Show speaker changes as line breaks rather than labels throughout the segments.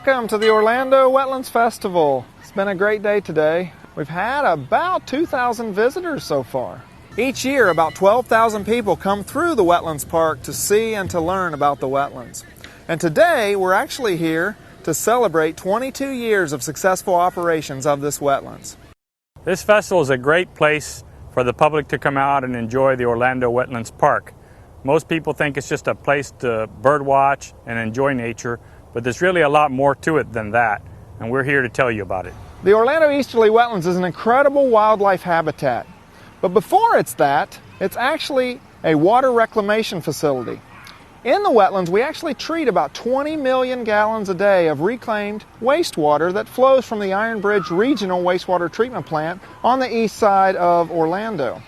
Welcome to the Orlando Wetlands Festival. It's been a great day today. We've had about 2,000 visitors so far. Each year, about 12,000 people come through the Wetlands Park to see and to learn about the wetlands. And today, we're actually here to celebrate 22 years of successful operations of this wetlands.
This festival is a great place for the public to come out and enjoy the Orlando Wetlands Park. Most people think it's just a place to bird watch and enjoy nature, but there's really a lot more to it than that, and we're here to tell you about it.
The Orlando Easterly Wetlands is an incredible wildlife habitat. But before it's that, it's actually a water reclamation facility. In the wetlands, we actually treat about 20 million gallons a day of reclaimed wastewater that flows from the Iron Bridge Regional Wastewater Treatment Plant on the east side of Orlando.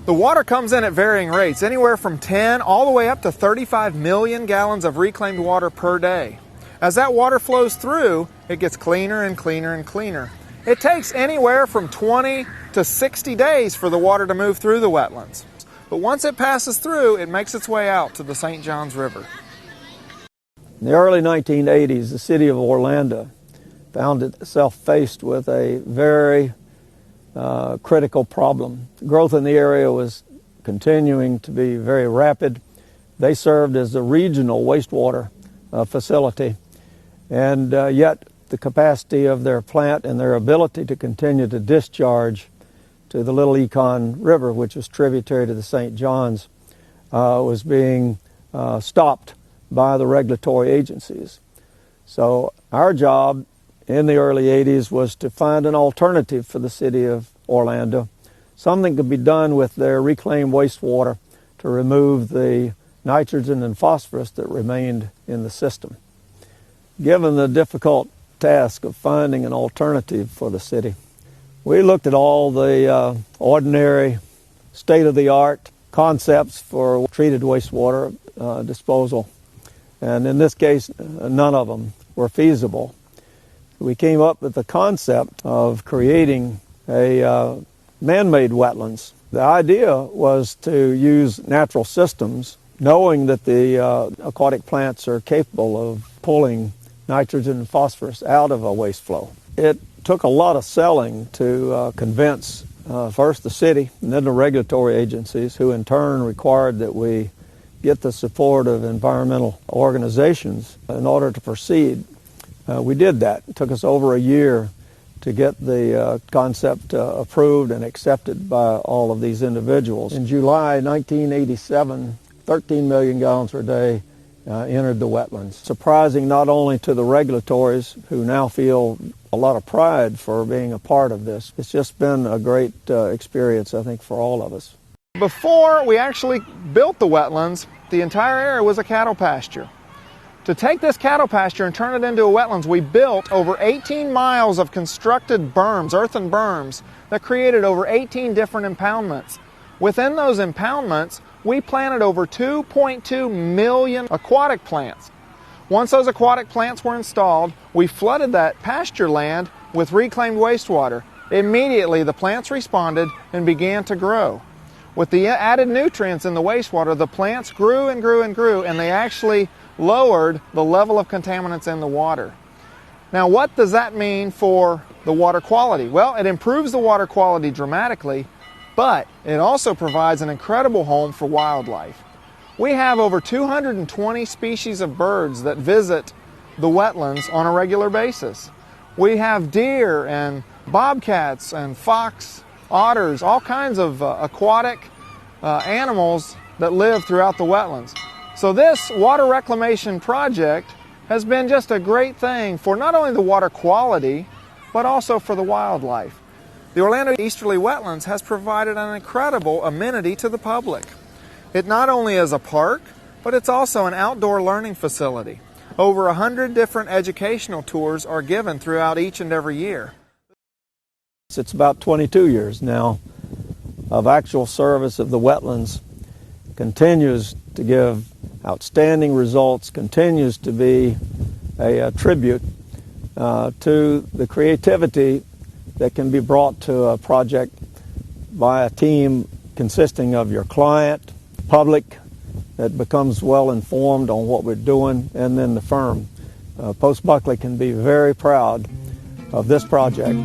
The water comes in at varying rates, anywhere from 10 all the way up to 35 million gallons of reclaimed water per day. As that water flows through, it gets cleaner and cleaner and cleaner. It takes anywhere from 20 to 60 days for the water to move through the wetlands. But once it passes through, it makes its way out to the St. Johns River.
In the early 1980s, the city of Orlando found itself faced with a very critical problem. Growth in the area was continuing to be very rapid. They served as a regional wastewater facility, and yet the capacity of their plant and their ability to continue to discharge to the Little Econ River, which is tributary to the St. Johns, was being stopped by the regulatory agencies. So our job in the early 80s was to find an alternative for the city of Orlando. Something could be done with their reclaimed wastewater to remove the nitrogen and phosphorus that remained in the system. Given the difficult task of finding an alternative for the city, we looked at all the ordinary state-of-the-art concepts for treated wastewater disposal, and in this case, none of them were feasible. We came up with the concept of creating a man-made wetlands. The idea was to use natural systems, knowing that the aquatic plants are capable of pulling nitrogen and phosphorus out of a waste flow. It took a lot of selling to convince first the city and then the regulatory agencies, who in turn required that we get the support of environmental organizations in order to proceed. We did that. It took us over a year to get the concept approved and accepted by all of these individuals. In July 1987, 13 million gallons per day entered the wetlands. Surprising not only to the regulatories, who now feel a lot of pride for being a part of this. It's just been a great experience, I think, for all of us.
Before we actually built the wetlands, the entire area was a cattle pasture. To take this cattle pasture and turn it into a wetlands, we built over 18 miles of constructed berms, earthen berms, that created over 18 different impoundments. Within those impoundments, we planted over 2.2 million aquatic plants. Once those aquatic plants were installed, we flooded that pasture land with reclaimed wastewater. Immediately, the plants responded and began to grow. With the added nutrients in the wastewater, the plants grew and grew and grew, and they actually lowered the level of contaminants in the water. Now, what does that mean for the water quality? Well, it improves the water quality dramatically, but it also provides an incredible home for wildlife. We have over 220 species of birds that visit the wetlands on a regular basis. We have deer and bobcats and fox, otters, all kinds of aquatic animals that live throughout the wetlands. So this water reclamation project has been just a great thing for not only the water quality, but also for the wildlife. The Orlando Easterly Wetlands has provided an incredible amenity to the public. It not only is a park, but it's also an outdoor learning facility. Over 100 different educational tours are given throughout each and every year.
It's about 22 years now of actual service of the wetlands. Continues to give outstanding results, continues to be a tribute to the creativity that can be brought to a project by a team consisting of your client, public that becomes well informed on what we're doing, and then the firm. Post Buckley can be very proud of this project.